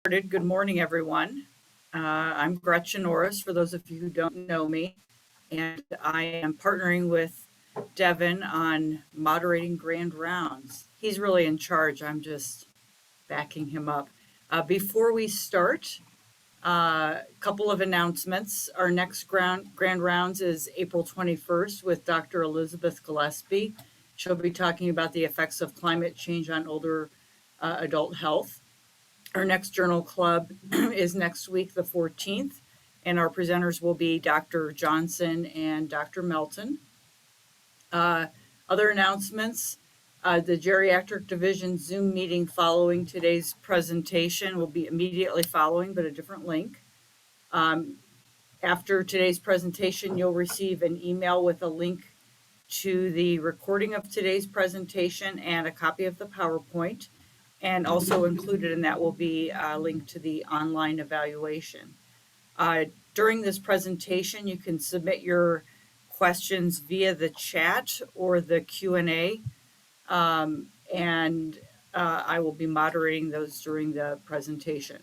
Good morning, everyone. I'm Gretchen Norris, for those of you who don't know me, and I am partnering with Devin on moderating Grand Rounds. He's really in charge. I'm just backing him up. Before we start, a couple of announcements. Our next Grand Rounds is April 21st with Dr. Elizabeth Gillespie. She'll be talking about the effects of climate change on older adult health. Our next journal club is next week, the 14th, and our presenters will be Dr. Johnson and Dr. Melton. Uh, Other announcements, the Geriatric Division Zoom meeting following today's presentation will be immediately following, but a different link. After today's presentation, you'll receive an email with a link to the recording of today's presentation and a copy of the PowerPoint. And also included in that will be a link to the online evaluation. During this presentation, you can submit your questions via the chat or the Q&A, and I will be moderating those during the presentation.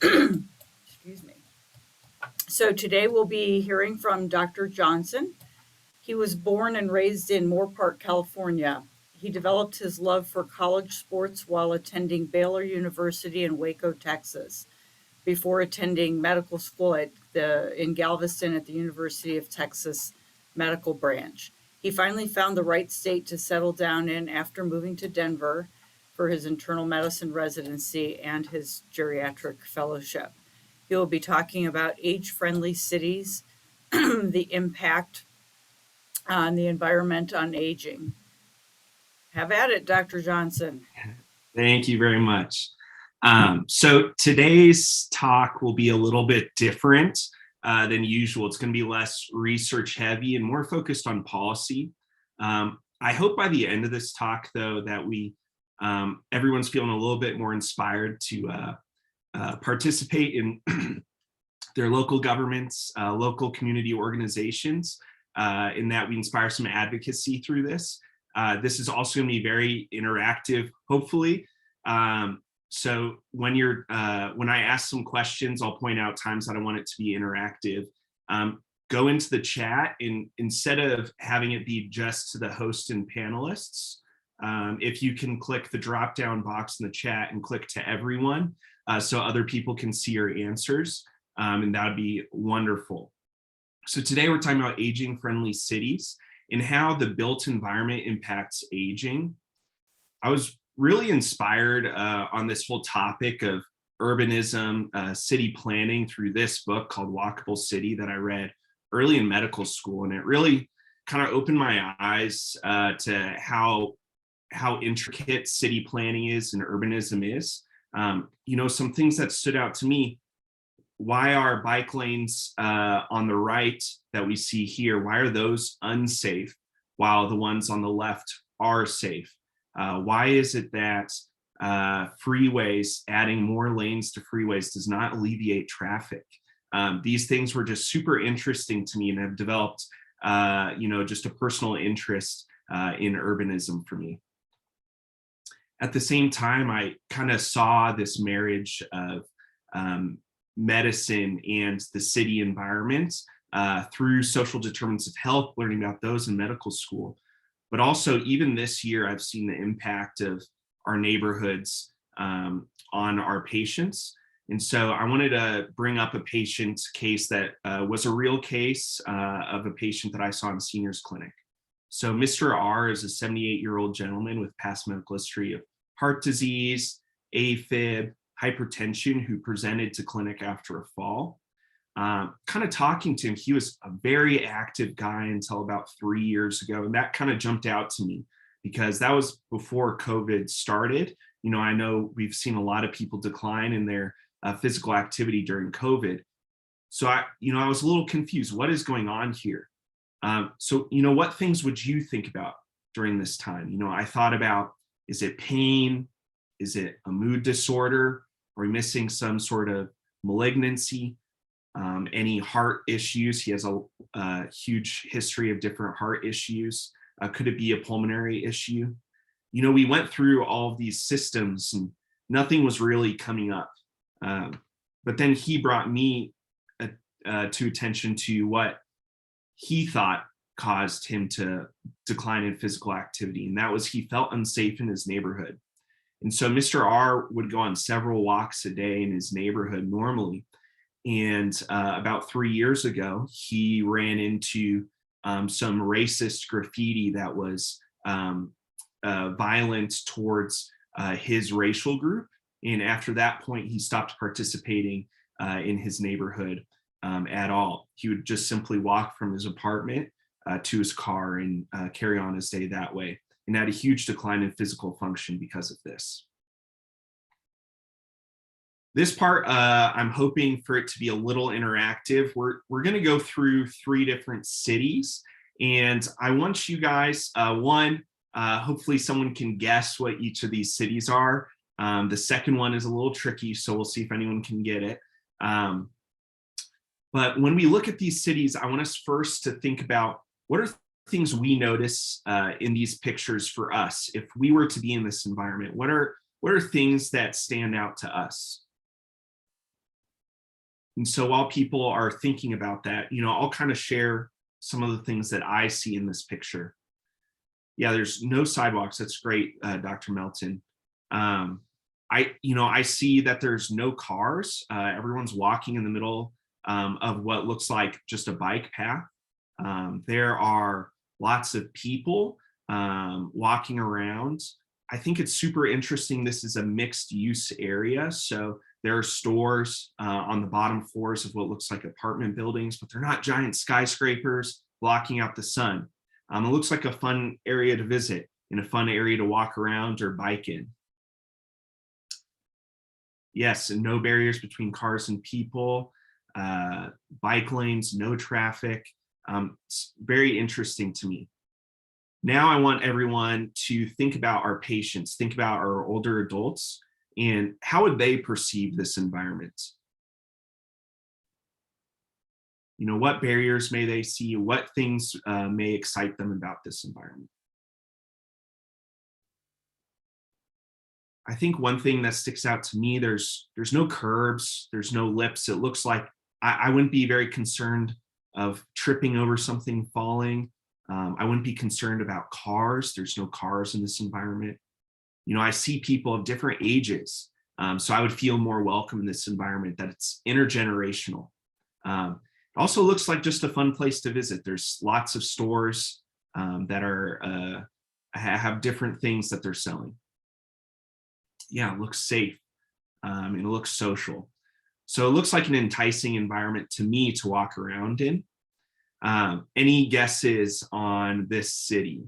Excuse me. So today we'll be hearing from Dr. Johnson. He was born and raised in Moorpark, California. He developed his love for college sports while attending Baylor University in Waco, Texas, before attending medical school in Galveston at the University of Texas Medical Branch. He finally found the right state to settle down in after moving to Denver for his internal medicine residency and his geriatric fellowship. He will be talking about age-friendly cities, the impact on the environment on aging. Have at it, Dr. Johnson. Thank you very much. So today's talk will be a little bit different than usual. It's going to be less research heavy and more focused on policy. I hope by the end of this talk, though, that everyone's feeling a little bit more inspired to participate in their local governments, local community organizations, in that we inspire some advocacy through this. This is also going to be very interactive, hopefully. So when I ask some questions, I'll point out times that I want it to be interactive. Go into the chat, and instead of having it be just to the host and panelists, if you can click the drop-down box in the chat and click to everyone, so other people can see your answers, and that would be wonderful. So today we're talking about aging-friendly cities and how the built environment impacts aging. I was really inspired on this whole topic of urbanism, city planning through this book called Walkability that I read early in medical school. And it really kind of opened my eyes to how intricate city planning is and urbanism is. Some things that stood out to me: why are bike lanes on the right that we see here, why are those unsafe while the ones on the left are safe? Why is it that freeways, adding more lanes to freeways does not alleviate traffic? These things were just super interesting to me and have developed, just a personal interest in urbanism for me. At the same time, I kind of saw this marriage of medicine and the city environment through social determinants of health, learning about those in medical school. But also, even this year, I've seen the impact of our neighborhoods on our patients. And so I wanted to bring up a patient case that was a real case of a patient that I saw in Seniors Clinic. So Mr. R is a 78-year-old gentleman with past medical history of heart disease, AFib, hypertension, who presented to clinic after a fall. Kind of talking to him, he was a very active guy until about 3 years ago. And that kind of jumped out to me because that was before COVID started. I know we've seen a lot of people decline in their physical activity during COVID. So I was a little confused. What is going on here? So what things would you think about during this time? I thought about, is it pain? Is it a mood disorder? Are we missing some sort of malignancy? Any heart issues? He has a huge history of different heart issues. Could it be a pulmonary issue? We went through all of these systems and nothing was really coming up. But then he brought me to attention to what he thought caused him to decline in physical activity, and that was he felt unsafe in his neighborhood. And so Mr. R would go on several walks a day in his neighborhood normally. And about 3 years ago, he ran into some racist graffiti that was violent towards his racial group. And after that point, he stopped participating in his neighborhood at all. He would just simply walk from his apartment to his car and carry on his day that way, and had a huge decline in physical function because of this. This part, I'm hoping for it to be a little interactive. We're going to go through 3 different cities, and I want you guys, hopefully someone can guess what each of these cities are. The second one is a little tricky, so we'll see if anyone can get it. But when we look at these cities, I want us first to think about what are things we notice in these pictures for us. If we were to be in this environment, what are things that stand out to us? And so while people are thinking about that, I'll kind of share some of the things that I see in this picture. Yeah, there's no sidewalks. That's great, Dr. Melton. I see that there's no cars. Everyone's walking in the middle of what looks like just a bike path. There are lots of people walking around. I think it's super interesting. This is a mixed use area. So there are stores on the bottom floors of what looks like apartment buildings, but they're not giant skyscrapers blocking out the sun. It looks like a fun area to visit and a fun area to walk around or bike in. Yes, and no barriers between cars and people, bike lanes, no traffic. It's very interesting to me. Now I want everyone to think about our patients, think about our older adults, and how would they perceive this environment? What barriers may they see? What things may excite them about this environment? I think one thing that sticks out to me, there's no curbs, there's no lips. It looks like I wouldn't be very concerned of tripping over something, falling. I wouldn't be concerned about cars. There's no cars in this environment. I see people of different ages. So I would feel more welcome in this environment, that it's intergenerational. It also looks like just a fun place to visit. There's lots of stores that have different things that they're selling. Yeah, it looks safe and it looks social. So it looks like an enticing environment to me to walk around in. Any guesses on this city?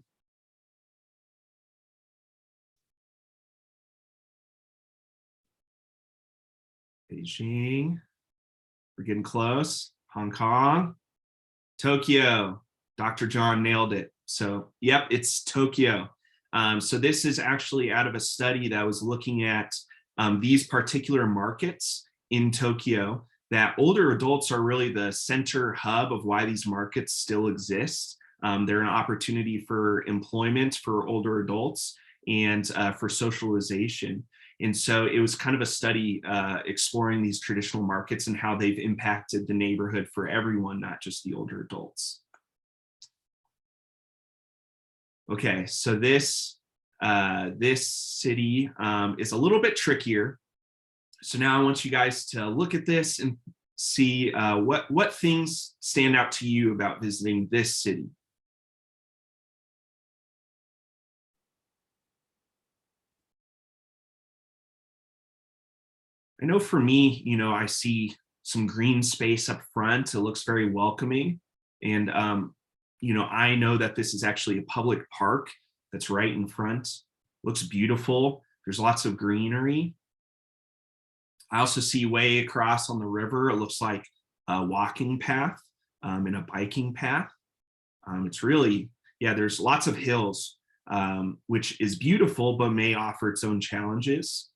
Beijing. We're getting close. Hong Kong. Tokyo. Dr. John nailed it. So, yep, it's Tokyo. So this is actually out of a study that was looking at these particular markets in Tokyo, that older adults are really the center hub of why these markets still exist. They're an opportunity for employment for older adults and for socialization. And so it was kind of a study exploring these traditional markets and how they've impacted the neighborhood for everyone, not just the older adults. Okay, so this city is a little bit trickier. So now I want you guys to look at this and see what things stand out to you about visiting this city. I know for me, I see some green space up front. It looks very welcoming. And, I know that this is actually a public park that's right in front. Looks beautiful. There's lots of greenery. I also see way across on the river, it looks like a walking path and a biking path. It's really, there's lots of hills, which is beautiful, but may offer its own challenges.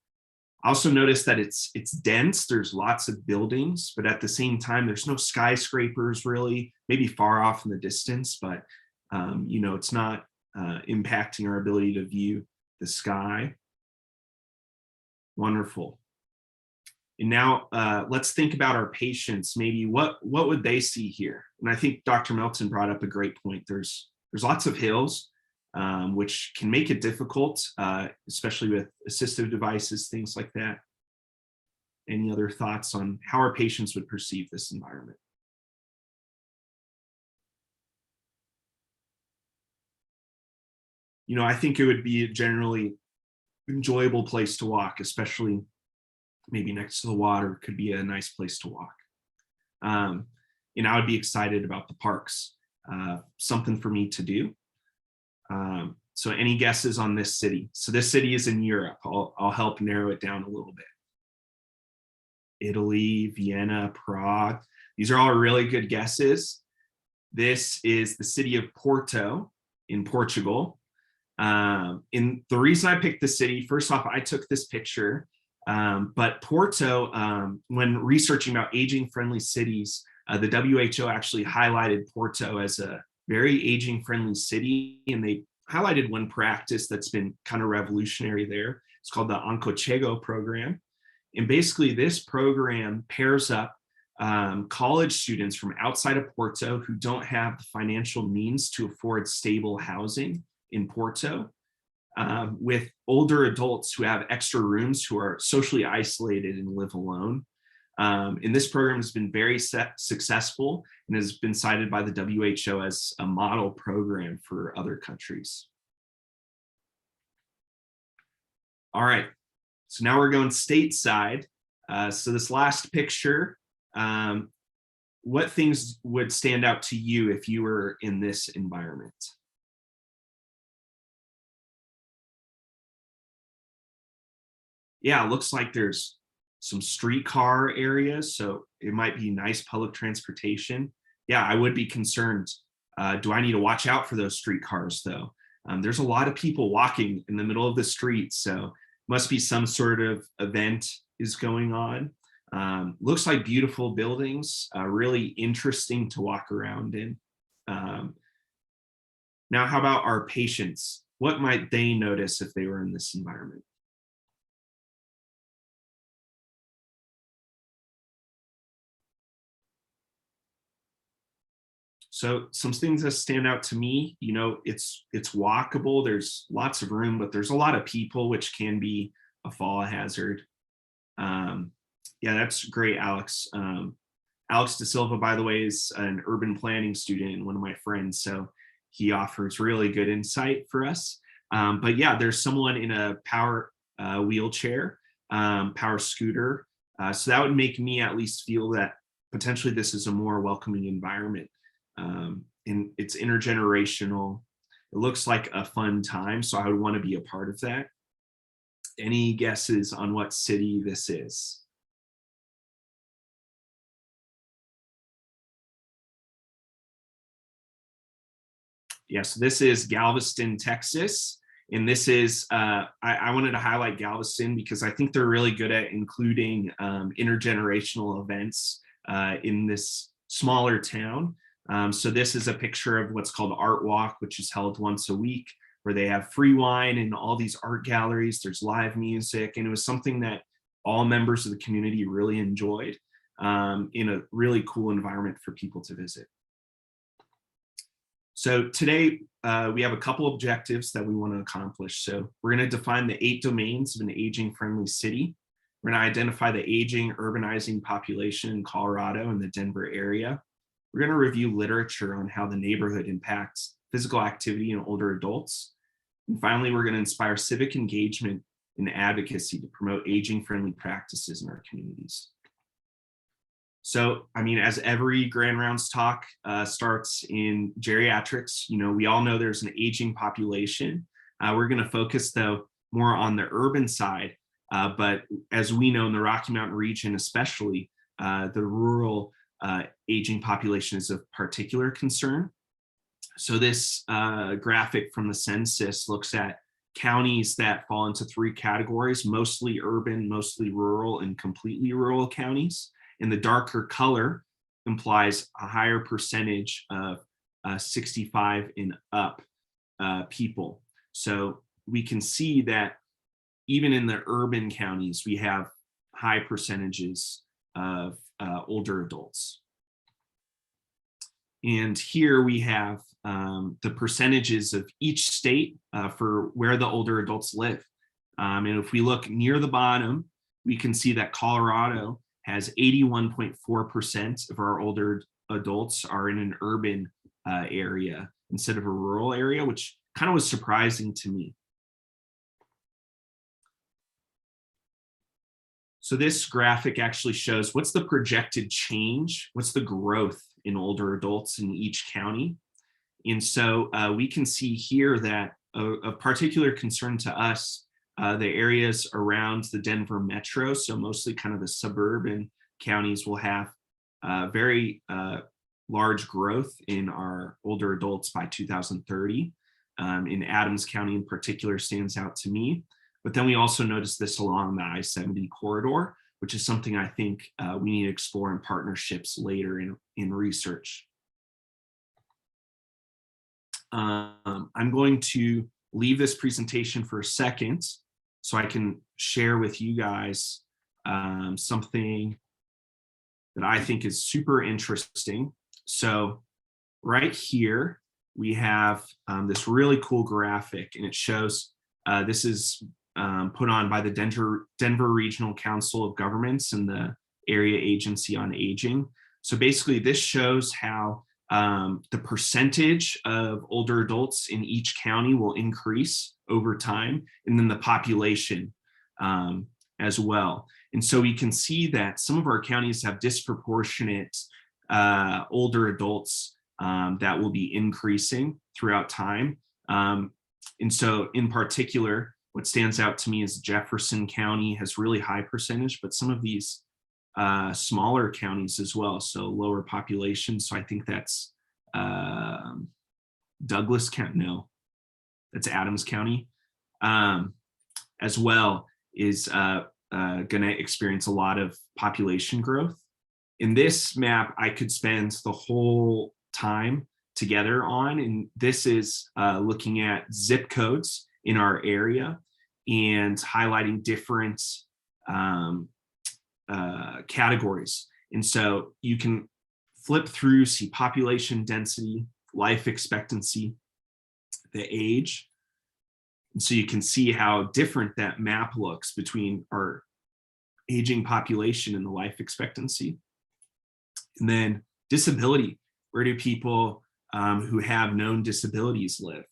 I also noticed that it's dense. There's lots of buildings, but at the same time, there's no skyscrapers really, maybe far off in the distance, but it's not impacting our ability to view the sky. Wonderful. And now let's think about our patients. Maybe what would they see here? And I think Dr. Melton brought up a great point. There's lots of hills, which can make it difficult, especially with assistive devices, things like that. Any other thoughts on how our patients would perceive this environment? You know, I think it would be a generally enjoyable place to walk, especially maybe next to the water could be a nice place to walk. And I would be excited about the parks, something for me to do. So any guesses on this city? So this city is in Europe. I'll help narrow it down a little bit. Italy, Vienna, Prague. These are all really good guesses. This is the city of Porto in Portugal. And the reason I picked this city, first off, I took this picture, but Porto, when researching about aging-friendly cities, the WHO actually highlighted Porto as a very aging-friendly city, and they highlighted one practice that's been kind of revolutionary there. It's called the Aconchego program. And basically this program pairs up college students from outside of Porto who don't have the financial means to afford stable housing in Porto with older adults who have extra rooms, who are socially isolated and live alone. And this program has been very successful and has been cited by the WHO as a model program for other countries. All right, so now we're going stateside. So this last picture, what things would stand out to you if you were in this environment? Yeah, it looks like there's some streetcar areas, so it might be nice public transportation. Yeah, I would be concerned. Do I need to watch out for those streetcars though? There's a lot of people walking in the middle of the street, so must be some sort of event is going on. Looks like beautiful buildings, really interesting to walk around in. Now, how about our patients? What might they notice if they were in this environment? So some things that stand out to me, you know, it's walkable. There's lots of room, but there's a lot of people, which can be a fall hazard. Yeah, that's great, Alex. Alex De Silva, by the way, is an urban planning student and one of my friends, so he offers really good insight for us. But yeah, there's someone in a power wheelchair, power scooter. So that would make me at least feel that potentially this is a more welcoming environment. And it's intergenerational. It looks like a fun time, so I would want to be a part of that. Any guesses on what city this is? Yes, this is Galveston, Texas. And this is, I wanted to highlight Galveston because I think they're really good at including intergenerational events in this smaller town. So this is a picture of what's called Art Walk, which is held once a week, where they have free wine and all these art galleries. There's live music, and it was something that all members of the community really enjoyed in a really cool environment for people to visit. So today we have a couple objectives that we want to accomplish. So we're going to define the 8 domains of an aging-friendly city. We're going to identify the aging, urbanizing population in Colorado and the Denver area. We're going to review literature on how the neighborhood impacts physical activity in older adults. And finally, we're going to inspire civic engagement and advocacy to promote aging-friendly practices in our communities. So, I mean, as every Grand Rounds talk starts in geriatrics, you know, we all know there's an aging population. We're going to focus, though, more on the urban side. But as we know in the Rocky Mountain region, especially, the rural aging population is of particular concern. So this graphic from the census looks at counties that fall into 3 categories: mostly urban, mostly rural, and completely rural counties. And the darker color implies a higher percentage of 65 and up people. So we can see that even in the urban counties, we have high percentages of older adults. And here we have the percentages of each state for where the older adults live. And if we look near the bottom, we can see that Colorado has 81.4% of our older adults are in an urban area instead of a rural area, which kind of was surprising to me. So this graphic actually shows what's the projected change, what's the growth in older adults in each county. And so we can see here that of particular concern to us, the areas around the Denver metro, so mostly kind of the suburban counties, will have very large growth in our older adults by 2030. In Adams County in particular stands out to me. But then we also notice this along the I-70 corridor, which is something I think we need to explore in partnerships later in research. I'm going to leave this presentation for a second so I can share with you guys something that I think is super interesting. So right here, we have this really cool graphic, and it shows this is put on by the Denver Regional Council of Governments and the Area Agency on Aging. So basically this shows how the percentage of older adults in each county will increase over time, and then the population as well. And so we can see that some of our counties have disproportionate older adults that will be increasing throughout time. And so in particular, what stands out to me is Jefferson County has really high percentage, but some of these smaller counties as well, so lower population. So I think that's Douglas County, no, that's Adams County, as well, is going to experience a lot of population growth. In this map, I could spend the whole time together on, and this is looking at zip codes in our area and highlighting different categories. And so you can flip through, see population density, life expectancy, the age. And so you can see how different that map looks between our aging population and the life expectancy. And then disability, where do people who have known disabilities live?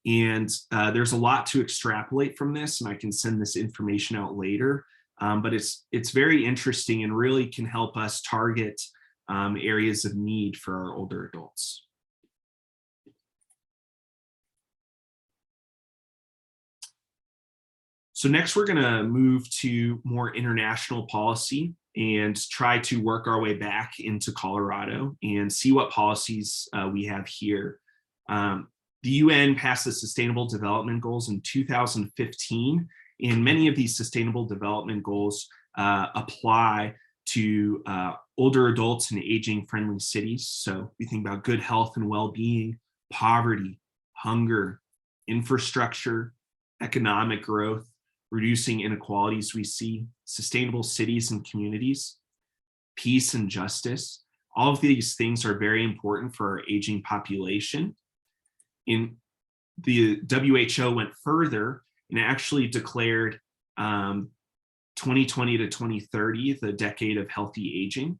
And there's a lot to extrapolate from this, and I can send this information out later. But it's very interesting and really can help us target areas of need for our older adults. So next, we're going to move to more international policy and try to work our way back into Colorado and see what policies we have here. The UN passed the Sustainable Development Goals in 2015, and many of these Sustainable Development Goals apply to older adults in aging-friendly cities. So we think about good health and well-being, poverty, hunger, infrastructure, economic growth, reducing inequalities we see, sustainable cities and communities, peace and justice. All of these things are very important for our aging population. In the WHO went further and actually declared 2020 to 2030 the decade of healthy aging.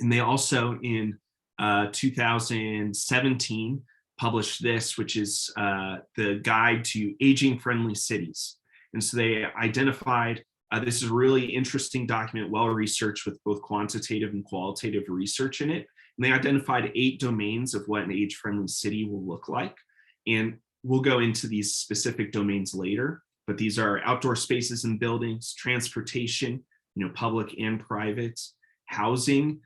And they also in 2017 published this, which is the Guide to Aging-Friendly Cities. And so they identified, this is a really interesting document, well-researched with both quantitative and qualitative research in it. And they identified 8 domains of what an age-friendly city will look like. And we'll go into these specific domains later, but these are outdoor spaces and buildings, transportation, public and private, housing,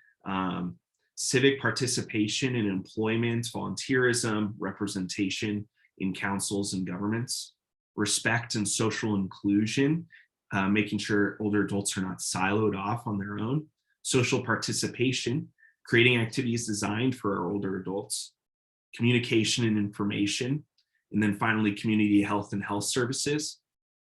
civic participation and employment, volunteerism, representation in councils and governments, respect and social inclusion, making sure older adults are not siloed off on their own, social participation, creating activities designed for our older adults, communication and information, and then finally community health and health services.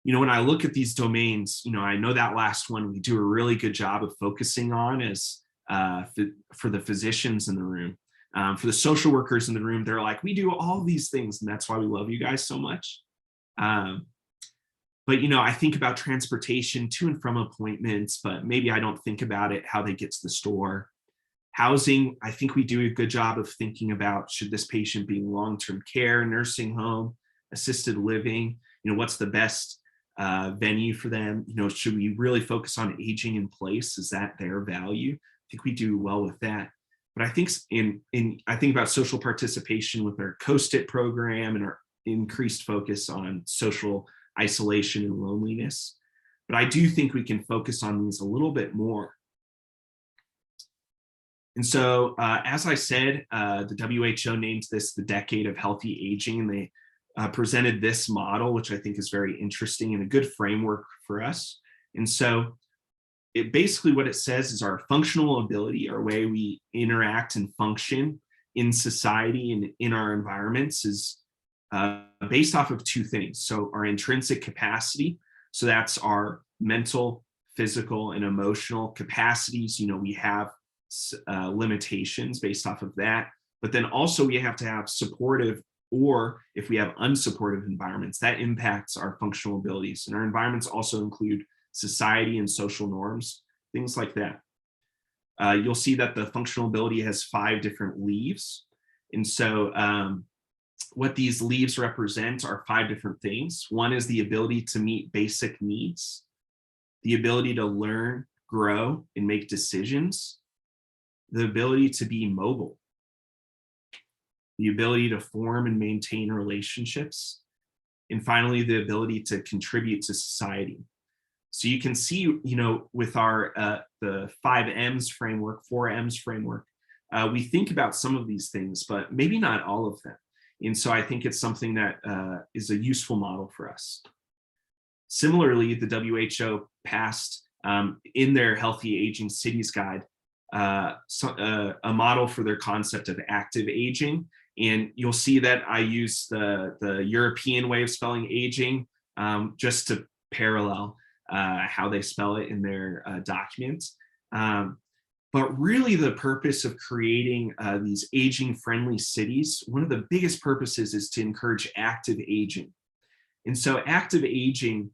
when I look at these domains, I know that last one we do a really good job of focusing on as for the physicians in the room. For the social workers in the room, they're like, we do all these things, and that's why we love you guys so much. But I think about transportation to and from appointments, but maybe I don't think about it, how they get to the store. Housing, I think we do a good job of thinking about, should this patient be in long-term care, nursing home, assisted living? What's the best venue for them? Should we really focus on aging in place? Is that their value? I think we do well with that. But I think I think about social participation with our COSTIT program and our increased focus on social isolation and loneliness. But I do think we can focus on these a little bit more. And so, as I said, the WHO named this the Decade of Healthy Aging, and they presented this model, which I think is very interesting and a good framework for us. And so, basically what it says is our functional ability, our way we interact and function in society and in our environments, is based off of two things. So our intrinsic capacity, so that's our mental, physical, and emotional capacities. We have limitations based off of that, but then also we have to have supportive, or if we have unsupportive environments, that impacts our functional abilities. And our environments also include society and social norms, things like that. You'll see that the functional ability has 5 different leaves. And so what these leaves represent are 5 different things. One is the ability to meet basic needs, the ability to learn, grow, and make decisions, the ability to be mobile, the ability to form and maintain relationships, and finally, the ability to contribute to society. So you can see, with our the 5 M's framework, 4 M's framework, we think about some of these things, but maybe not all of them. And so I think it's something that is a useful model for us. Similarly, the WHO passed in their Healthy Aging Cities Guide a model for their concept of active aging. And you'll see that I use the European way of spelling aging just to parallel how they spell it in their documents. But really the purpose of creating these aging-friendly cities, one of the biggest purposes is to encourage active aging. And so active aging,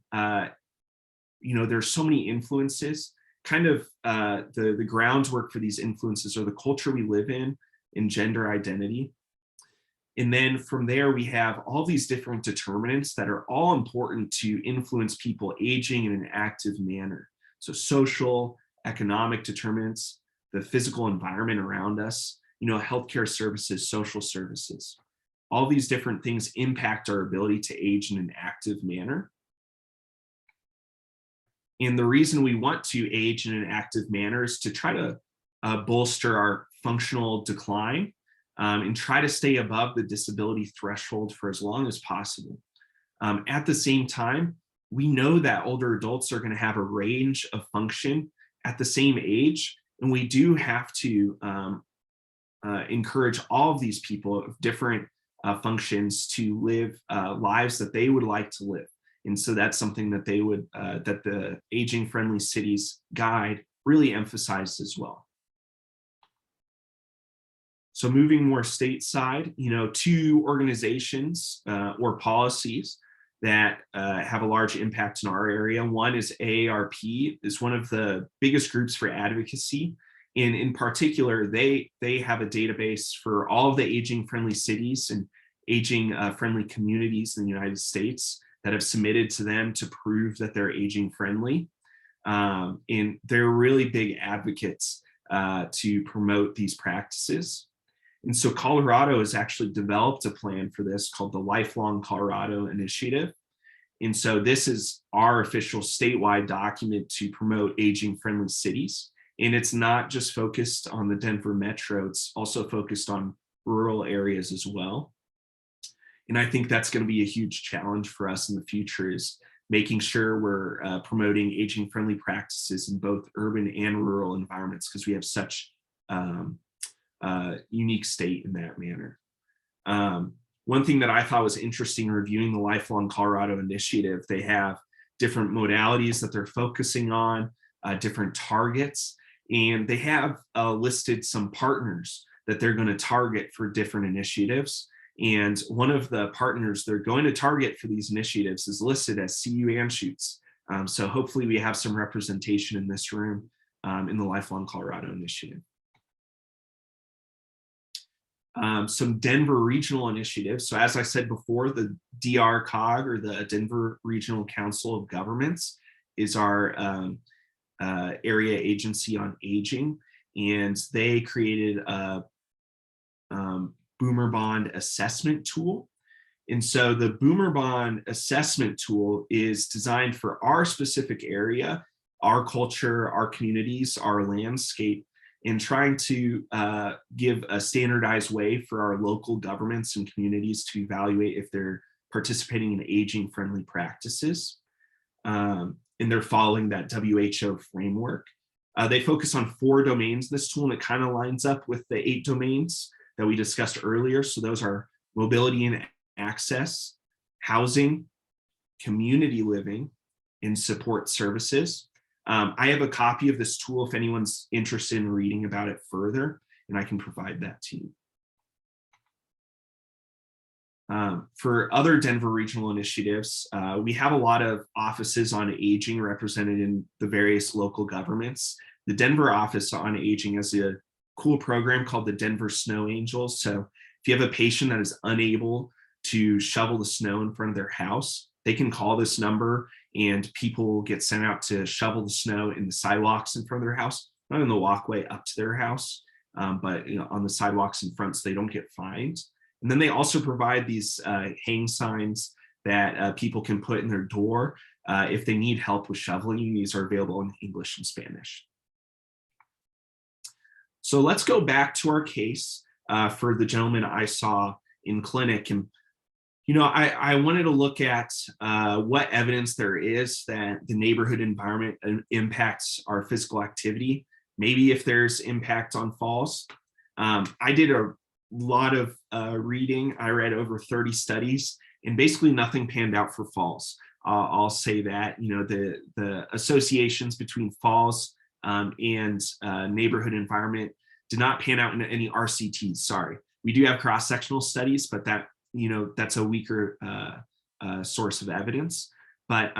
there's so many influences. Kind of the groundwork for these influences are the culture we live in and gender identity. And then from there, we have all these different determinants that are all important to influence people aging in an active manner. So social, economic determinants, the physical environment around us, healthcare services, social services. All these different things impact our ability to age in an active manner. And the reason we want to age in an active manner is to try to bolster our functional decline and try to stay above the disability threshold for as long as possible. At the same time, we know that older adults are going to have a range of function at the same age, and we do have to encourage all of these people of different functions to live lives that they would like to live. And so that's something that they would, that the Aging Friendly Cities Guide really emphasized as well. So moving more stateside, 2 organizations or policies that have a large impact in our area. One is AARP, is one of the biggest groups for advocacy. And in particular, they have a database for all of the aging friendly cities and aging friendly communities in the United States that have submitted to them to prove that they're aging friendly. And they're really big advocates to promote these practices. And so Colorado has actually developed a plan for this called the Lifelong Colorado Initiative. And so this is our official statewide document to promote aging friendly cities. And it's not just focused on the Denver metro, it's also focused on rural areas as well. And I think that's going to be a huge challenge for us in the future, is making sure we're promoting aging friendly practices in both urban and rural environments, because we have such unique state in that manner. One thing that I thought was interesting reviewing the Lifelong Colorado Initiative, they have different modalities that they're focusing on, different targets, and they have listed some partners that they're going to target for different initiatives. And one of the partners they're going to target for these initiatives is listed as CU Anschutz. So hopefully we have some representation in this room in the Lifelong Colorado Initiative. Some Denver regional initiatives. So as I said before, the DRCOG, or the Denver Regional Council of Governments, is our area agency on aging, and they created a Boomer Bond assessment tool. And so the Boomer Bond assessment tool is designed for our specific area, our culture, our communities, our landscape, and trying to give a standardized way for our local governments and communities to evaluate if they're participating in aging-friendly practices. And they're following that WHO framework. They focus on 4 domains in this tool, and it kind of lines up with the 8 domains that we discussed earlier. So those are mobility and access, housing, community living, and support services. I have a copy of this tool if anyone's interested in reading about it further, and I can provide that to you. For other Denver regional initiatives, we have a lot of offices on aging represented in the various local governments. The Denver Office on Aging has a cool program called the Denver Snow Angels. So if you have a patient that is unable to shovel the snow in front of their house, they can call this number and people will get sent out to shovel the snow in the sidewalks in front of their house, not in the walkway up to their house, but on the sidewalks in front, so they don't get fined. And then they also provide these hang signs that people can put in their door if they need help with shoveling. These are available in English and Spanish. So let's go back to our case for the gentleman I saw in clinic. And I wanted to look at what evidence there is that the neighborhood environment impacts our physical activity, maybe if there's impact on falls. I did a lot of reading. I read over 30 studies, and basically nothing panned out for falls. I'll say that, the associations between falls and neighborhood environment did not pan out in any RCTs, sorry. We do have cross-sectional studies, but that's a weaker source of evidence. But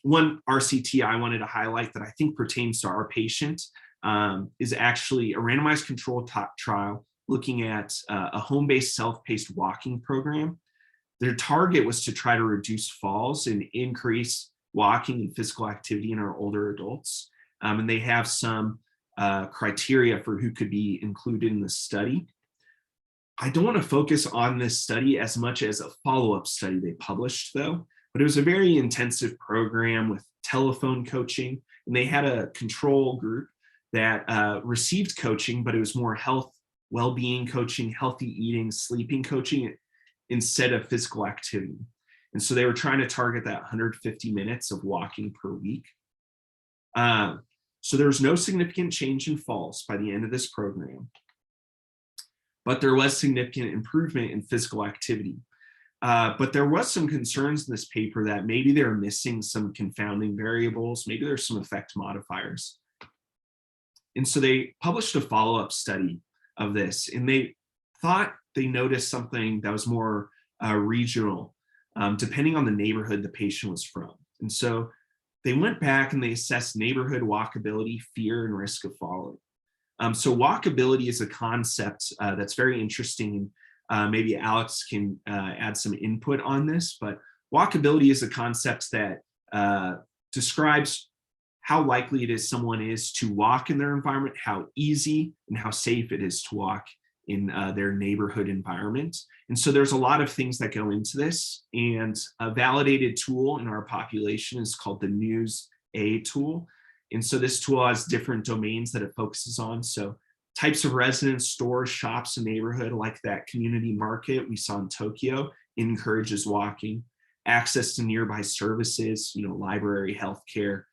one RCT I wanted to highlight that I think pertains to our patient is actually a randomized controlled trial looking at a home-based self-paced walking program. Their target was to try to reduce falls and increase walking and physical activity in our older adults. And they have some criteria for who could be included in the study. I don't want to focus on this study as much as a follow-up study they published, though, but it was a very intensive program with telephone coaching, and they had a control group that received coaching, but it was more health, well-being coaching, healthy eating, sleeping coaching instead of physical activity. And so they were trying to target that 150 minutes of walking per week. So there was no significant change in falls by the end of this program, but there was significant improvement in physical activity. But there was some concerns in this paper that maybe they're missing some confounding variables, maybe there's some effect modifiers. And so they published a follow-up study of this, and they thought they noticed something that was more regional, depending on the neighborhood the patient was from. And so they went back and they assessed neighborhood walkability, fear, and risk of falling. So walkability is a concept that's very interesting. Maybe Alex can add some input on this, but walkability is a concept that describes how likely it is someone is to walk in their environment, how easy and how safe it is to walk in their neighborhood environment. And so there's a lot of things that go into this, and a validated tool in our population is called the News A tool. And so this tool has different domains that it focuses on. So types of residents, stores, shops, and neighborhood, like that community market we saw in Tokyo, encourages walking. Access to nearby services, library, healthcare,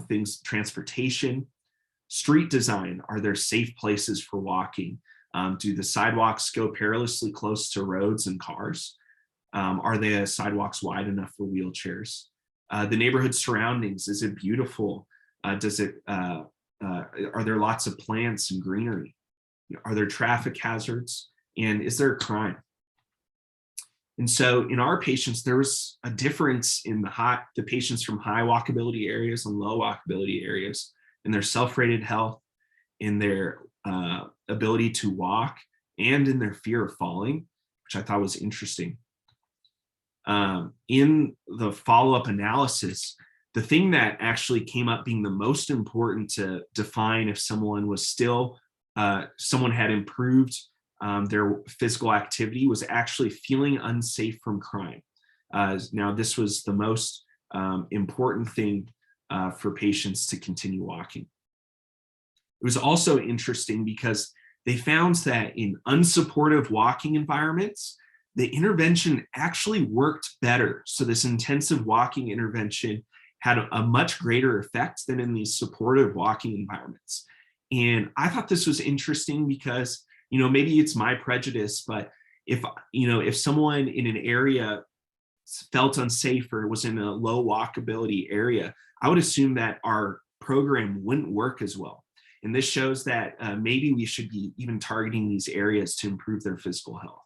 things, transportation. Street design, are there safe places for walking? Do the sidewalks go perilously close to roads and cars? Are the sidewalks wide enough for wheelchairs? The neighborhood surroundings, is it beautiful? Are there lots of plants and greenery? Are there traffic hazards? And is there crime? And so in our patients, there was a difference in the patients from high walkability areas and low walkability areas in their self-rated health, in their ability to walk, and in their fear of falling, which I thought was interesting. In the follow-up analysis, the thing that actually came up being the most important to define if someone was still, someone had improved their physical activity was actually feeling unsafe from crime. Now, this was the most important thing for patients to continue walking. It was also interesting because they found that in unsupportive walking environments, the intervention actually worked better. So this intensive walking intervention had a much greater effect than in these supportive walking environments. And I thought this was interesting because, maybe it's my prejudice, but if someone in an area felt unsafe or was in a low walkability area, I would assume that our program wouldn't work as well. And this shows that maybe we should be even targeting these areas to improve their physical health.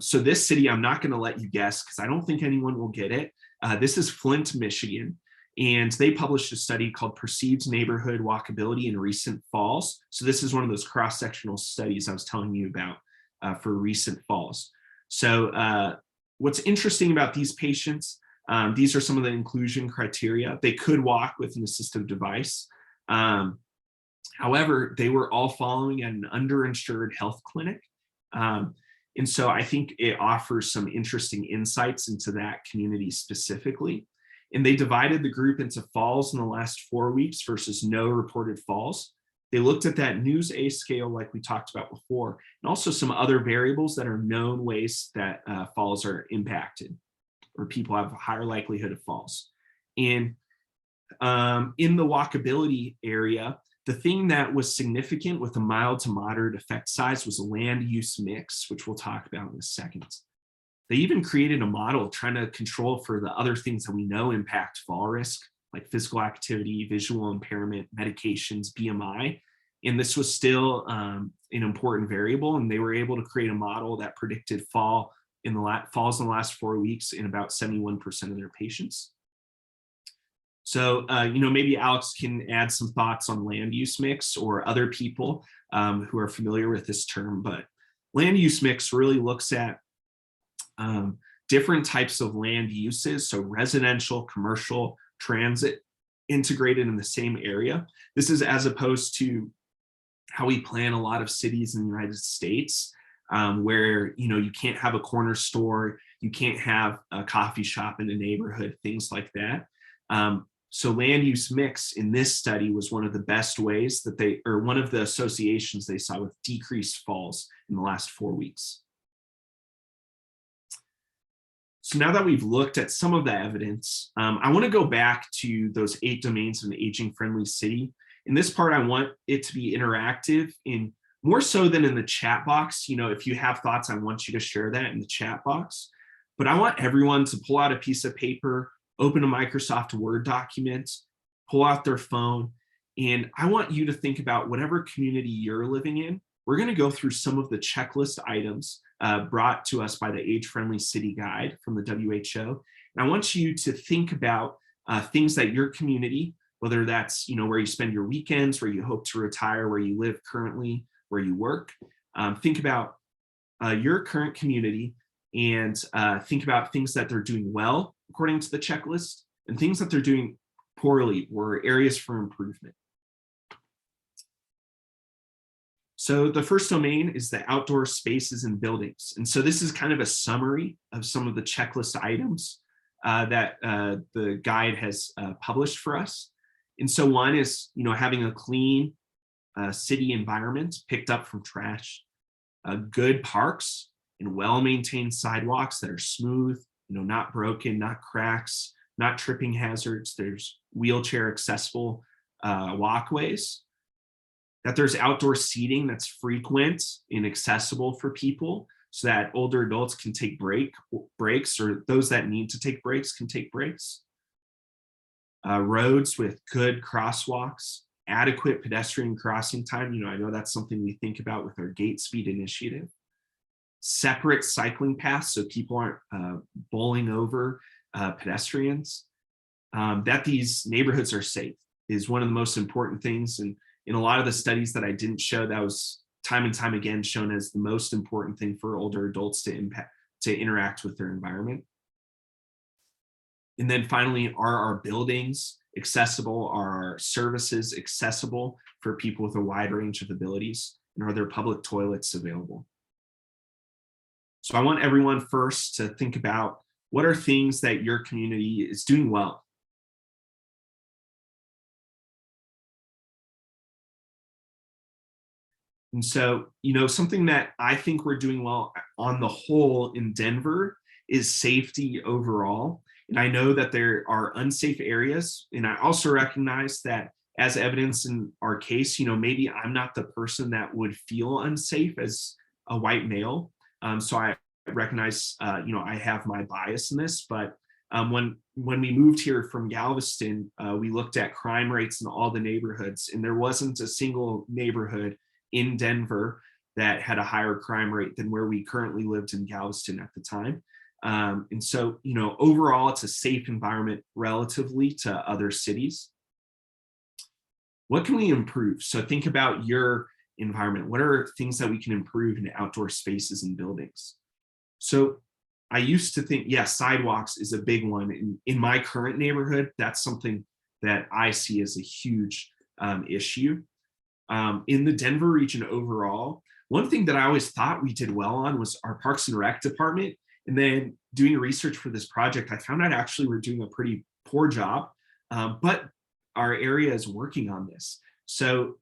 So this city, I'm not going to let you guess because I don't think anyone will get it. This is Flint, Michigan. And they published a study called Perceived Neighborhood Walkability in Recent Falls. So this is one of those cross-sectional studies I was telling you about for recent falls. So what's interesting about these patients, these are some of the inclusion criteria. They could walk with an assistive device. However, they were all following at an underinsured health clinic. And so I think it offers some interesting insights into that community specifically. And they divided the group into falls in the last 4 weeks versus no reported falls. They looked at that News A scale like we talked about before, and also some other variables that are known ways that falls are impacted, or people have a higher likelihood of falls. And in the walkability area, the thing that was significant with a mild to moderate effect size was a land use mix, which we'll talk about in a second. They even created a model trying to control for the other things that we know impact fall risk, like physical activity, visual impairment, medications, BMI. And this was still an important variable. And they were able to create a model that predicted falls in the last 4 weeks in about 71% of their patients. So, maybe Alex can add some thoughts on land use mix or other people who are familiar with this term. But land use mix really looks at different types of land uses, so residential, commercial, transit, integrated in the same area. This is as opposed to how we plan a lot of cities in the United States, where you can't have a corner store, you can't have a coffee shop in a neighborhood, things like that. So land use mix in this study was one of the best ways that one of the associations they saw with decreased falls in the last 4 weeks. So now that we've looked at some of the evidence, I want to go back to those 8 domains of an aging-friendly city. In this part, I want it to be interactive in more so than in the chat box. If you have thoughts, I want you to share that in the chat box. But I want everyone to pull out a piece of paper, open a Microsoft Word document, pull out their phone, and I want you to think about whatever community you're living in. We're going to go through some of the checklist items brought to us by the Age-Friendly City Guide from the WHO. And I want you to think about things that your community, whether that's where you spend your weekends, where you hope to retire, where you live currently, where you work. Think about your current community and think about things that they're doing well according to the checklist and things that they're doing poorly or areas for improvement. So the first domain is the outdoor spaces and buildings. And so this is kind of a summary of some of the checklist items that the guide has published for us. And so one is, having a clean city environment picked up from trash, good parks and well-maintained sidewalks that are smooth, not broken, not cracks, not tripping hazards. There's wheelchair accessible walkways, that there's outdoor seating that's frequent and accessible for people. so that older adults can take breaks, or those that need to take breaks can take breaks. Roads with good crosswalks, adequate pedestrian crossing time. I know that's something we think about with our gate speed initiative. Separate cycling paths so people aren't bowling over pedestrians. That these neighborhoods are safe is one of the most important things. And in a lot of the studies that I didn't show, that was time and time again shown as the most important thing for older adults to interact with their environment. And then finally, are our buildings accessible? Are our services accessible for people with a wide range of abilities? And are there public toilets available? So I want everyone first to think about, what are things that your community is doing well? And so, something that I think we're doing well on the whole in Denver is safety overall. And I know that there are unsafe areas. And I also recognize that, as evidence in our case, maybe I'm not the person that would feel unsafe as a white male. So I recognize, I have my bias in this. But when we moved here from Galveston, we looked at crime rates in all the neighborhoods, and there wasn't a single neighborhood in Denver that had a higher crime rate than where we currently lived in Galveston at the time. And so, overall, it's a safe environment relatively to other cities. What can we improve? So think about your environment. What are things that we can improve in outdoor spaces and buildings? So I used to think, sidewalks is a big one. In my current neighborhood, that's something that I see as a huge issue. In the Denver region overall, one thing that I always thought we did well on was our Parks and Rec department. And then doing research for this project, I found out actually we're doing a pretty poor job, but our area is working on this. So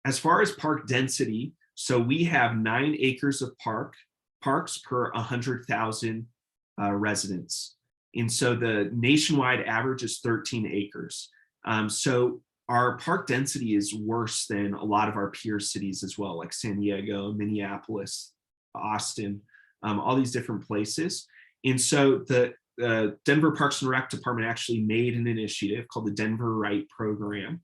as far as park density, so we have 9 acres of parks per 100,000 residents. And so the nationwide average is 13 acres. So our park density is worse than a lot of our peer cities as well, like San Diego, Minneapolis, Austin, all these different places. And so the Denver Parks and Rec Department actually made an initiative called the Denver Right Program.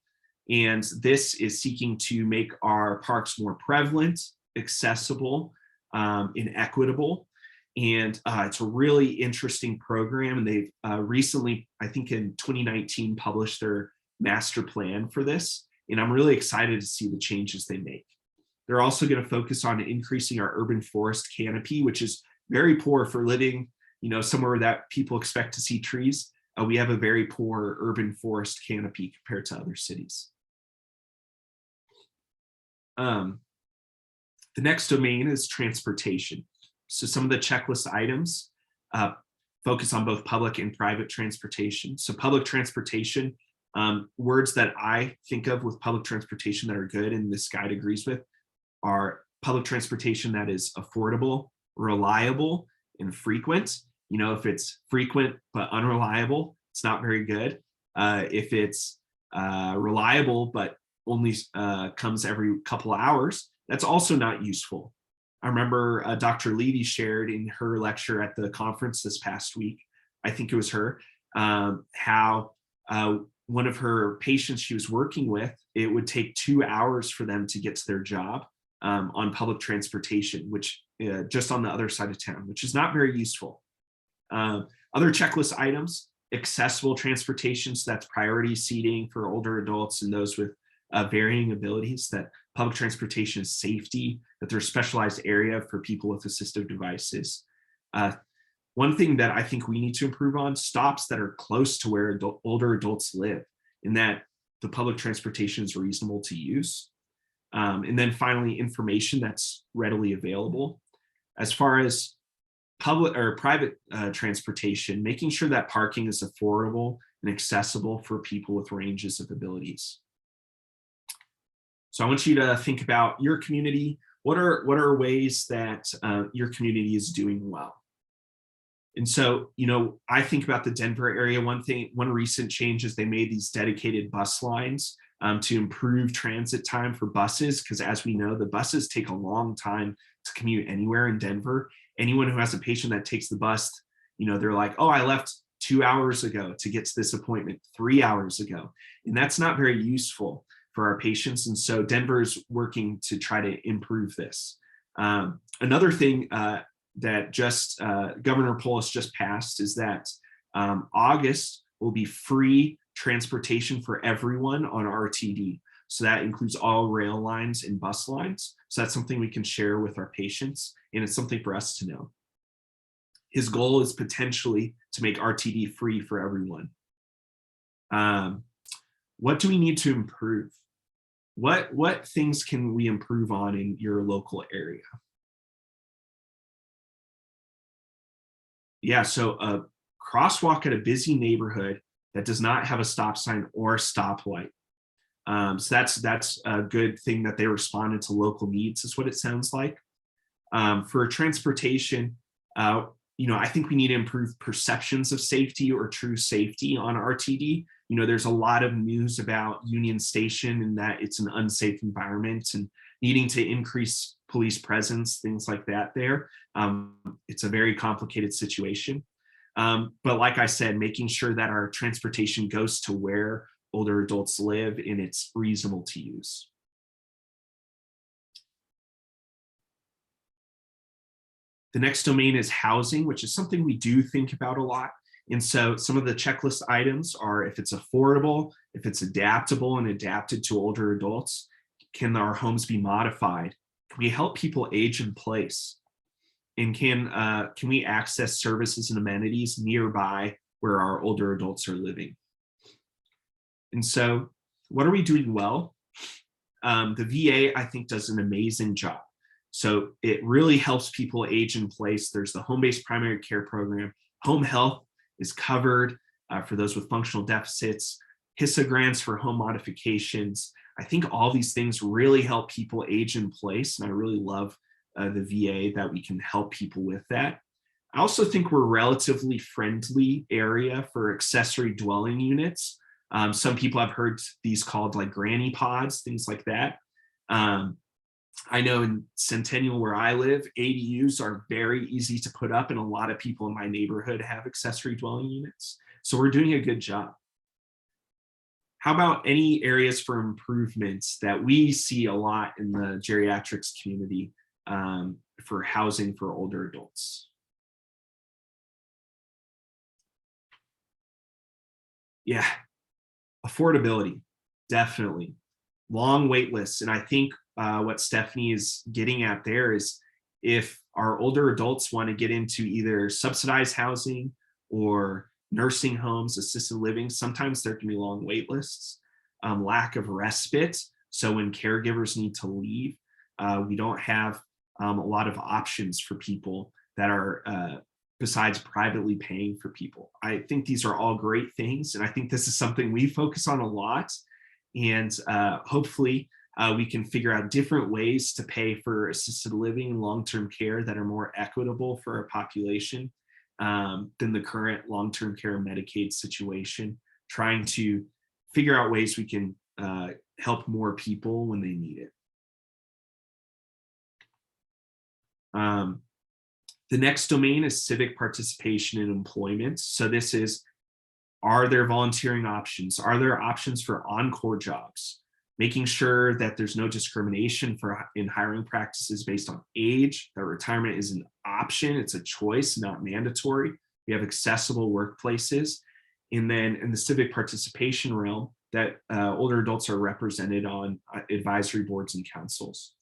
And this is seeking to make our parks more prevalent, accessible, and equitable. And it's a really interesting program. And they've recently, I think in 2019, published their master plan for this. And I'm really excited to see the changes they make. They're also going to focus on increasing our urban forest canopy, which is very poor for living, somewhere that people expect to see trees. We have a very poor urban forest canopy compared to other cities. The next domain is transportation. So some of the checklist items focus on both public and private transportation. So public transportation, words that I think of with public transportation that are good, and this guide agrees with, are public transportation that is affordable, reliable, and frequent. If it's frequent but unreliable, it's not very good. If it's reliable but only comes every couple of hours, that's also not useful. I remember Dr. Levy shared in her lecture at the conference this past week, I think it was her, how one of her patients she was working with, it would take 2 hours for them to get to their job on public transportation, which just on the other side of town, which is not very useful. Other checklist items, accessible transportation, so that's priority seating for older adults and those with varying abilities, that public transportation is safety, that there's specialized area for people with assistive devices. One thing that I think we need to improve on, stops that are close to where older adults live, and that the public transportation is reasonable to use. And then finally, information that's readily available. As far as public or private transportation, making sure that parking is affordable and accessible for people with ranges of abilities. So I want you to think about your community. What are ways that your community is doing well? And so, I think about the Denver area. One recent change is they made these dedicated bus lines to improve transit time for buses, because as we know, the buses take a long time to commute anywhere in Denver. Anyone who has a patient that takes the bus, they're like, oh, I left 2 hours ago to get to this appointment, 3 hours ago. And that's not very useful for our patients. And so Denver's working to try to improve this. Another thing that Governor Polis just passed is that August will be free transportation for everyone on RTD. So that includes all rail lines and bus lines. So that's something we can share with our patients, and it's something for us to know. His goal is potentially to make RTD free for everyone. What do we need to improve? What things can we improve on in your local area? Yeah, so a crosswalk at a busy neighborhood that does not have a stop sign or a stoplight. So that's a good thing that they responded to local needs, is what it sounds like. For transportation, I think we need to improve perceptions of safety or true safety on RTD. There's a lot of news about Union Station and that it's an unsafe environment and needing to increase police presence, things like that there. It's a very complicated situation. But like I said, making sure that our transportation goes to where older adults live and it's reasonable to use. The next domain is housing, which is something we do think about a lot. And so some of the checklist items are if it's affordable, if it's adaptable and adapted to older adults, can our homes be modified? Can we help people age in place? And can we access services and amenities nearby where our older adults are living? And so what are we doing well? The VA, I think, does an amazing job. So it really helps people age in place. There's the home-based primary care program. Home health is covered for those with functional deficits, HISA grants for home modifications. I think all these things really help people age in place. And I really love the VA that we can help people with that. I also think we're a relatively friendly area for accessory dwelling units. Some people have heard these called like granny pods, things like that. I know in Centennial where I live, ADUs are very easy to put up and a lot of people in my neighborhood have accessory dwelling units. So we're doing a good job. How about any areas for improvements that we see a lot in the geriatrics community for housing for older adults? Yeah, affordability, definitely. Long wait lists. And I think what Stephanie is getting at there is if our older adults want to get into either subsidized housing or nursing homes, assisted living, sometimes there can be long wait lists, lack of respite. So when caregivers need to leave, we don't have a lot of options for people that are besides privately paying for people. I think these are all great things. And I think this is something we focus on a lot. And hopefully we can figure out different ways to pay for assisted living and long-term care that are more equitable for our population than the current long-term care Medicaid situation, trying to figure out ways we can help more people when they need it. The next domain is civic participation in employment. So this is, are there volunteering options? Are there options for encore jobs? Making sure that there's no discrimination in hiring practices based on age, that retirement is an option, it's a choice, not mandatory. We have accessible workplaces. And then in the civic participation realm, that older adults are represented on advisory boards and councils.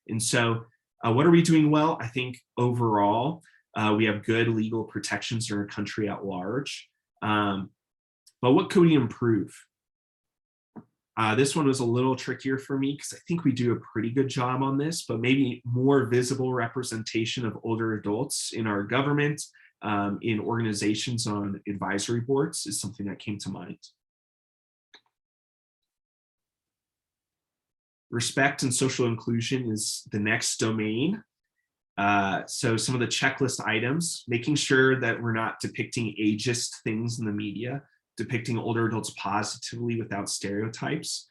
And so what are we doing well? I think overall, we have good legal protections in our country at large. But what could we improve? This one was a little trickier for me because I think we do a pretty good job on this, but maybe more visible representation of older adults in our government, in organizations on advisory boards is something that came to mind. Respect and social inclusion is the next domain. So some of the checklist items, making sure that we're not depicting ageist things in the media, depicting older adults positively without stereotypes.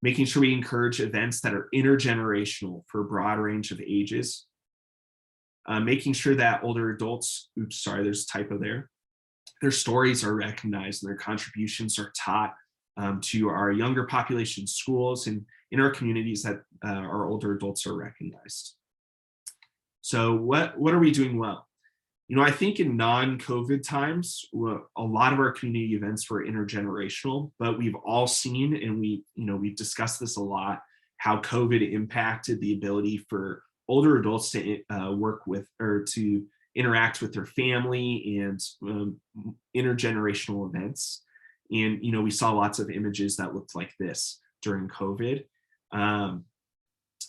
Making sure we encourage events that are intergenerational for a broad range of ages. Making sure that older adults, oops, sorry, there's a typo there, their stories are recognized and their contributions are taught to our younger population schools and in our communities that our older adults are recognized. So what are we doing well? I think in non-COVID times, a lot of our community events were intergenerational, but we've all seen, and we've discussed this a lot, how COVID impacted the ability for older adults to work with or to interact with their family and intergenerational events. And, we saw lots of images that looked like this during COVID.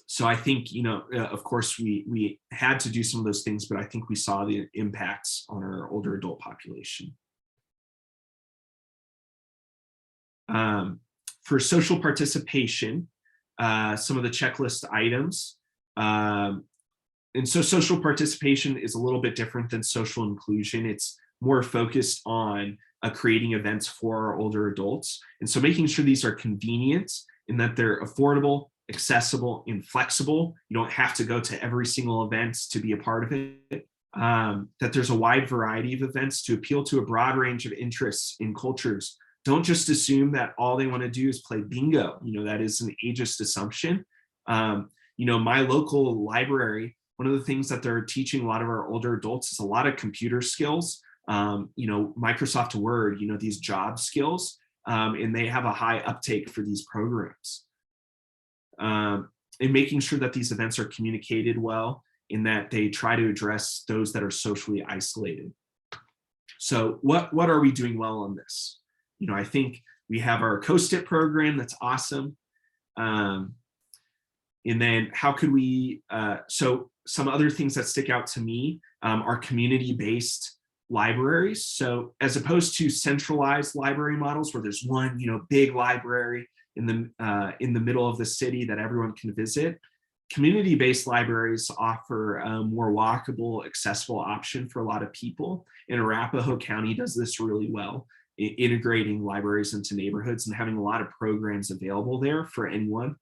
So I think, of course, we had to do some of those things, but I think we saw the impacts on our older adult population. For social participation, some of the checklist items. And so social participation is a little bit different than social inclusion. It's more focused on creating events for our older adults. And so making sure these are convenient and that they're affordable, accessible, and flexible. You don't have to go to every single event to be a part of it. That there's a wide variety of events to appeal to a broad range of interests and cultures. Don't just assume that all they want to do is play bingo. That is an ageist assumption. My local library, one of the things that they're teaching a lot of our older adults is a lot of computer skills, Microsoft Word, these job skills, and they have a high uptake for these programs. And making sure that these events are communicated well and that they try to address those that are socially isolated. So what are we doing well on this? I think we have our Co-STIP program that's awesome. And then how could we, so some other things that stick out to me are community-based libraries. So as opposed to centralized library models where there's one, big library in the middle of the city that everyone can visit, community-based libraries offer a more walkable, accessible option for a lot of people. And Arapahoe County does this really well, integrating libraries into neighborhoods and having a lot of programs available there for anyone.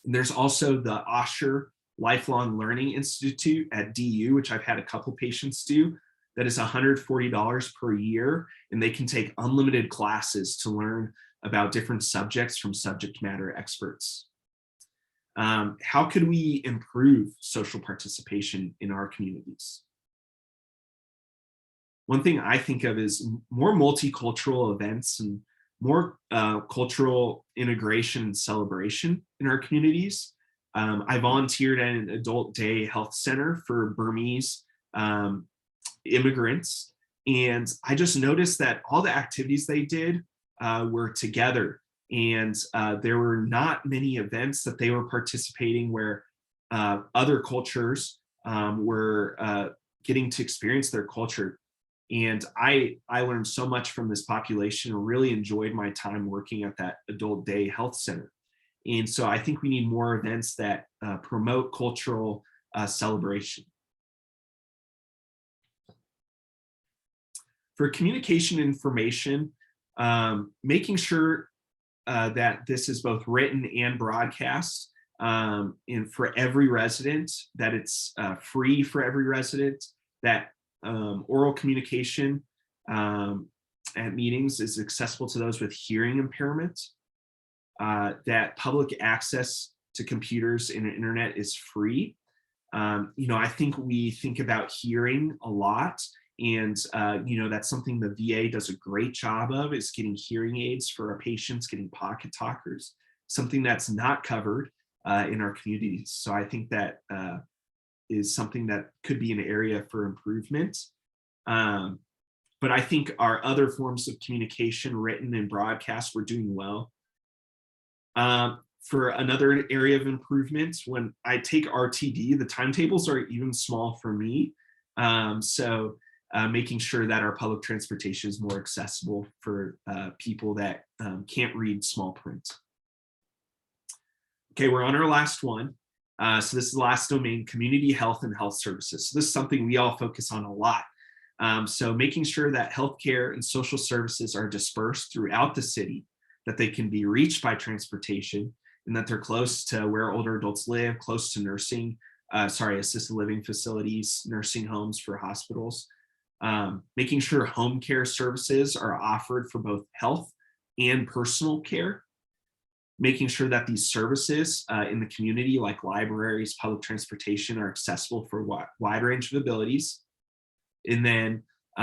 And there's also the Osher Lifelong Learning Institute at DU, which I've had a couple patients do. That is $140 per year, and they can take unlimited classes to learn about different subjects from subject matter experts. How could we improve social participation in our communities? One thing I think of is more multicultural events and more cultural integration and celebration in our communities. I volunteered at an adult day health center for Burmese immigrants, and I just noticed that all the activities they did were together, and there were not many events that they were participating where other cultures were getting to experience their culture. And I learned so much from this population and really enjoyed my time working at that adult day health center. And so I think we need more events that promote cultural celebration. For communication information, making sure that this is both written and broadcast and for every resident, that it's free for every resident, that oral communication at meetings is accessible to those with hearing impairment, that public access to computers and internet is free. I think we think about hearing a lot, and that's something the VA does a great job of, is getting hearing aids for our patients, getting pocket talkers, something that's not covered in our communities. So I think that is something that could be an area for improvement. But I think our other forms of communication, written and broadcast, we're doing well. For another area of improvement, when I take RTD, the timetables are even small for me. So making sure that our public transportation is more accessible for people that can't read small print. Okay, we're on our last one. So this is the last domain, community health and health services. So this is something we all focus on a lot. So making sure that healthcare and social services are dispersed throughout the city, that they can be reached by transportation, and that they're close to where older adults live, close to assisted living facilities, nursing homes for hospitals. Making sure home care services are offered for both health and personal care. Making sure that these services in the community, like libraries, public transportation, are accessible for a wide range of abilities. And then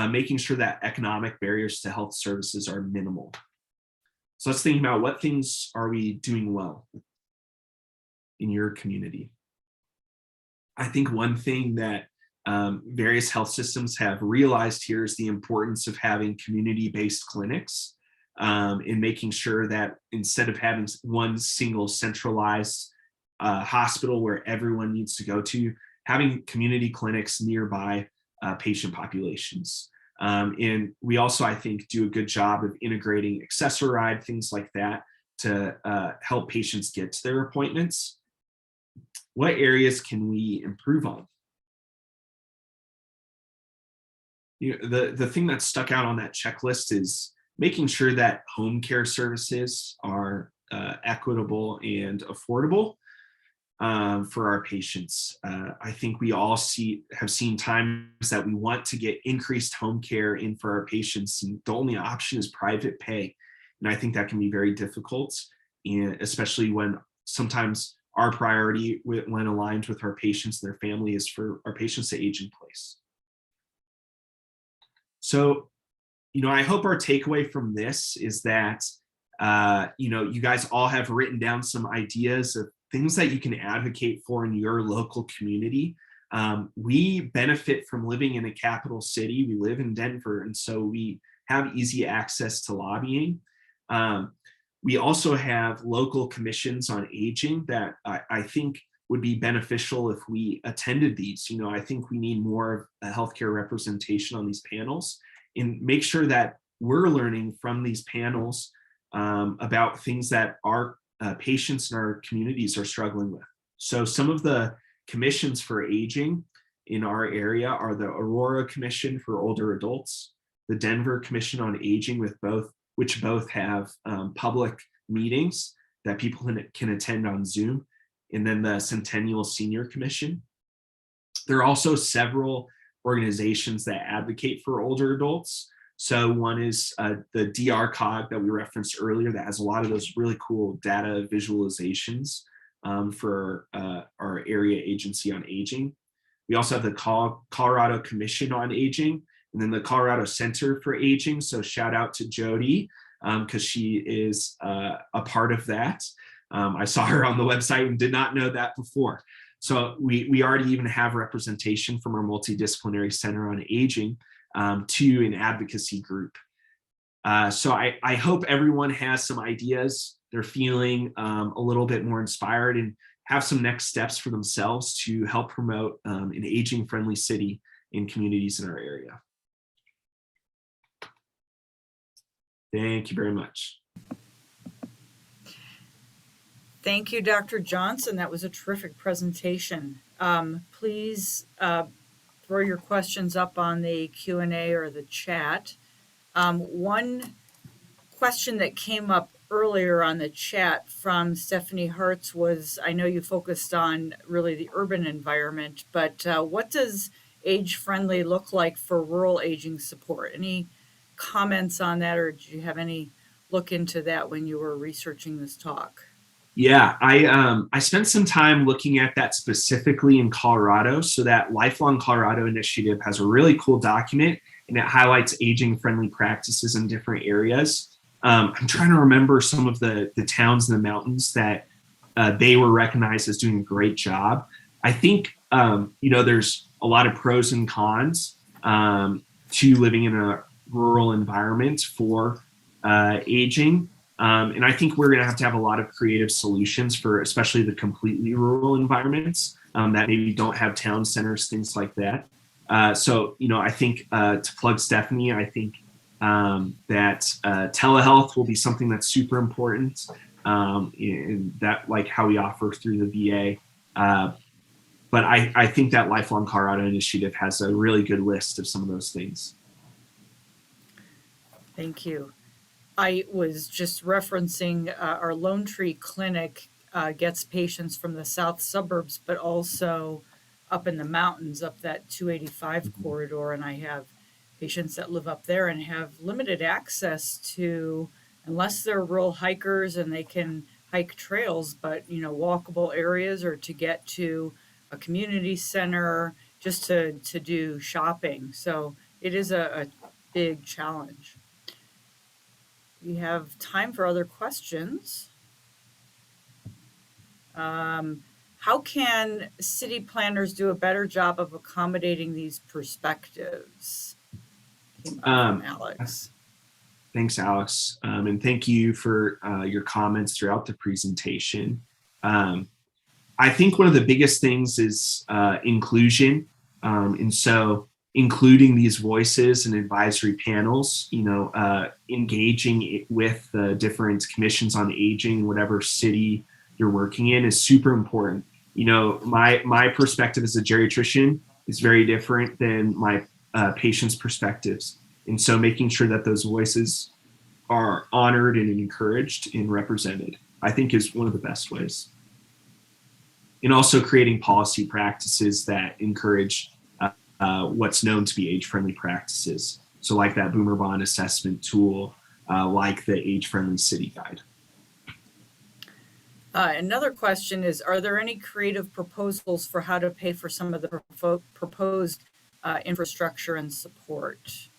making sure that economic barriers to health services are minimal. So let's think about what things are we doing well in your community. I think one thing that various health systems have realized here is the importance of having community-based clinics, in making sure that instead of having one single centralized hospital where everyone needs to go to, having community clinics nearby patient populations. And we also, I think, do a good job of integrating Access-a-Ride, things like that, to help patients get to their appointments. What areas can we improve on? The thing that stuck out on that checklist is making sure that home care services are equitable and affordable for our patients. I think we all have seen times that we want to get increased home care in for our patients, and the only option is private pay. And I think that can be very difficult, and especially when sometimes our priority, when aligned with our patients and their family, is for our patients to age in place. So, I hope our takeaway from this is that, you guys all have written down some ideas of things that you can advocate for in your local community. We benefit from living in a capital city. We live in Denver, and so we have easy access to lobbying. We also have local commissions on aging that I think would be beneficial if we attended these. I think we need more healthcare representation on these panels, and make sure that we're learning from these panels about things that our patients in our communities are struggling with. So some of the commissions for aging in our area are the Aurora Commission for older adults, the Denver Commission on Aging, which both have public meetings that people can attend on Zoom, and then the Centennial Senior Commission. There are also several organizations that advocate for older adults. So one is the DRCOG that we referenced earlier, that has a lot of those really cool data visualizations for our area agency on aging. We also have the Colorado Commission on Aging, and then the Colorado Center for Aging. So shout out to Jody, because she is a part of that. I saw her on the website and did not know that before. So we already even have representation from our Multidisciplinary Center on Aging to an advocacy group. So I hope everyone has some ideas. They're feeling a little bit more inspired and have some next steps for themselves to help promote an aging-friendly city in communities in our area. Thank you very much. Thank you, Dr. Johnson. That was a terrific presentation. Please throw your questions up on the Q&A or the chat. One question that came up earlier on the chat from Stephanie Hertz was, I know you focused on really the urban environment, but what does age-friendly look like for rural aging support? Any comments on that, or did you have any look into that when you were researching this talk? Yeah, I spent some time looking at that specifically in Colorado. So that Lifelong Colorado initiative has a really cool document, and it highlights aging-friendly practices in different areas. I'm trying to remember some of the towns in the mountains that they were recognized as doing a great job. I think there's a lot of pros and cons to living in a rural environment for aging. And I think we're going to have a lot of creative solutions for especially the completely rural environments that maybe don't have town centers, things like that. So I think to plug Stephanie, I think that telehealth will be something that's super important, in that, like how we offer through the VA. But I think that Lifelong Colorado initiative has a really good list of some of those things. Thank you. I was just referencing our Lone Tree Clinic gets patients from the south suburbs, but also up in the mountains, up that 285 Mhm. corridor. And I have patients that live up there and have limited access to, unless they're rural hikers and they can hike trails, but walkable areas or to get to a community center just to do shopping. So it is a big challenge. We have time for other questions. Um, how can city planners do a better job of accommodating these perspectives? Came up from Um, Alex. Thanks, Alex. And thank you for your comments throughout the presentation. Um, I think one of the biggest things is inclusion. And so including these voices and advisory panels, engaging with the different commissions on aging, whatever city you're working in, is super important. My perspective as a geriatrician is very different than my patients' perspectives. And so making sure that those voices are honored and encouraged and represented, I think, is one of the best ways. And also creating policy practices that encourage what's known to be age-friendly practices. So like that Boomer Bond assessment tool, like the age-friendly city guide. Another question is, are there any creative proposals for how to pay for some of the proposed infrastructure and support?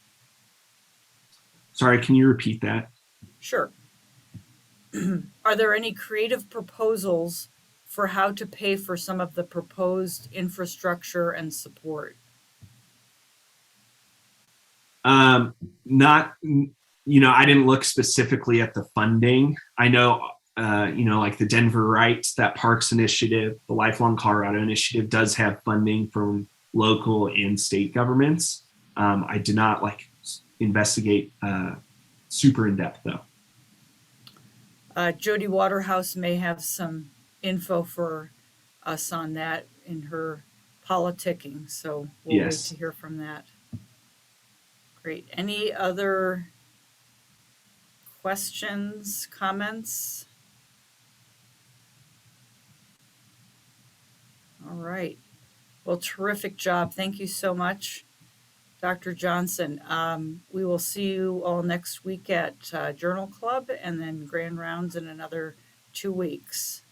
Sorry, can you repeat that? Sure. Are there any creative proposals for how to pay for some of the proposed infrastructure and support? Um, Not, I didn't look specifically at the funding. I know, like the Denver Rights, that Parks Initiative, the Lifelong Colorado Initiative does have funding from local and state governments. I did not investigate super in depth though. Jody Waterhouse may have some info for us on that in her politicking, so we'll wait to Yes. hear from that. Great. Any other questions, comments? All right. Well, terrific job. Thank you so much, Dr. Johnson. We will see you all next week at Journal Club and then Grand Rounds in another 2 weeks.